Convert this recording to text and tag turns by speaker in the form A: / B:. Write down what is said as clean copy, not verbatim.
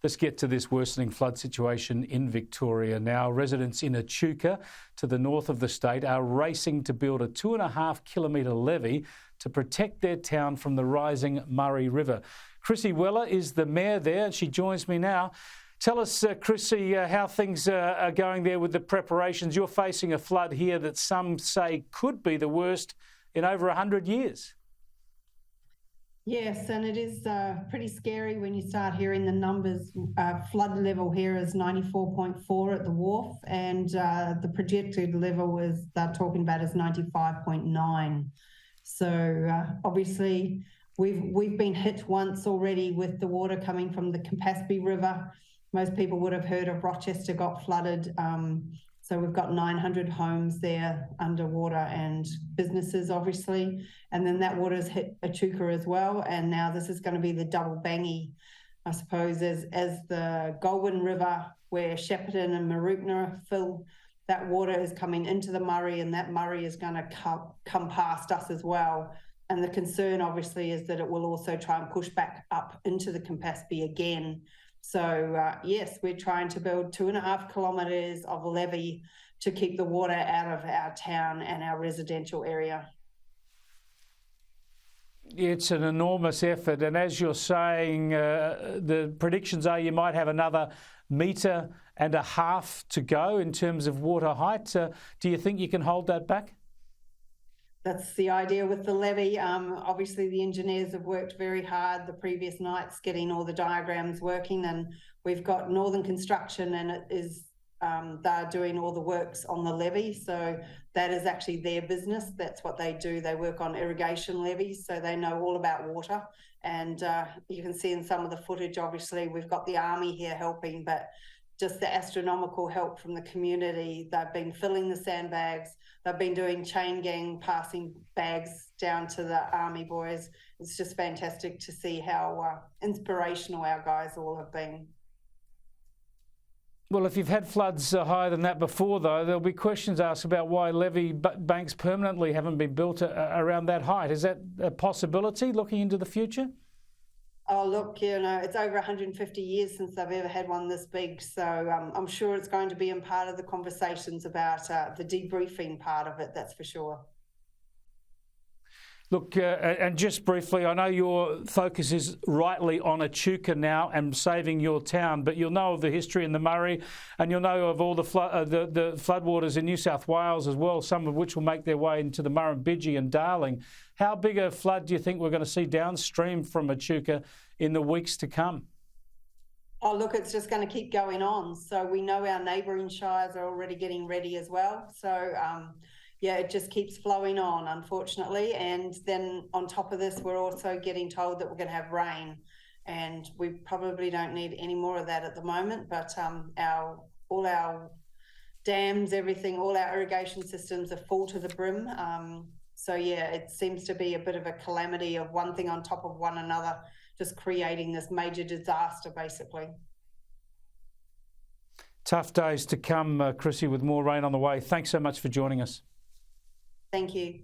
A: Let's get to this worsening flood situation in Victoria now. Residents in Echuca, to the north of the state, are racing to build a 2.5 kilometre levee to protect their town from the rising Murray River. Chrissy Weller is the mayor there, and she joins me now. Tell us, Chrissy, how things are going there with the preparations. You're facing a flood here that some say could be the worst in over 100 years.
B: Yes, and it is pretty scary when you start hearing the numbers. Flood level here is 94.4 at the wharf, and the projected level they're talking about is 95.9. So obviously we've been hit once already with the water coming from the Campaspe River. Most people would have heard of Rochester got flooded. So we've got 900 homes there underwater and businesses, obviously. And then that water's hit Echuca as well. And now this is going to be the double bangy, I suppose, as the Goulburn River, where Shepparton and Marupna fill, that water is coming into the Murray, and that Murray is going to come past us as well. And the concern, obviously, is that it will also try and push back up into the Campaspe again. So, yes, we're trying to build 2.5 kilometres of levee to keep the water out of our town and our residential area.
A: It's an enormous effort, and as you're saying, the predictions are you might have another 1.5 metres to go in terms of water height. Do you think you can hold that back?
B: That's the idea with the levee. Obviously, the engineers have worked very hard the previous nights getting all the diagrams working, and we've got Northern Construction, and it is they're doing all the works on the levee. So that is actually their business. That's what they do. They work on irrigation levees, so they know all about water. And you can see in some of the footage, obviously, we've got the army here helping, but just the astronomical help from the community. They've been filling the sandbags. They've been doing chain gang, passing bags down to the army boys. It's just fantastic to see how inspirational our guys all have been.
A: Well, if you've had floods higher than that before, though, there'll be questions asked about why levee banks permanently haven't been built around that height. Is that a possibility looking into the future?
B: Oh, look, it's over 150 years since they've ever had one this big. So I'm sure it's going to be in part of the conversations about the debriefing part of it, that's for sure.
A: Look, and just briefly, I know your focus is rightly on Echuca now and saving your town, but you'll know of the history in the Murray, and you'll know of all the floodwaters in New South Wales as well, some of which will make their way into the Murrumbidgee and Darling. How big a flood do you think we're going to see downstream from Echuca in the weeks to come?
B: Oh, look, it's just going to keep going on. So we know our neighbouring shires are already getting ready as well. So, yeah, it just keeps flowing on, unfortunately. And then on top of this, we're also getting told that we're going to have rain. And we probably don't need any more of that at the moment. But all our dams, everything, all our irrigation systems are full to the brim. So, yeah, it seems to be a bit of a calamity of one thing on top of one another, just creating this major disaster, basically.
A: Tough days to come, Chrissy, with more rain on the way. Thanks so much for joining us.
B: Thank you.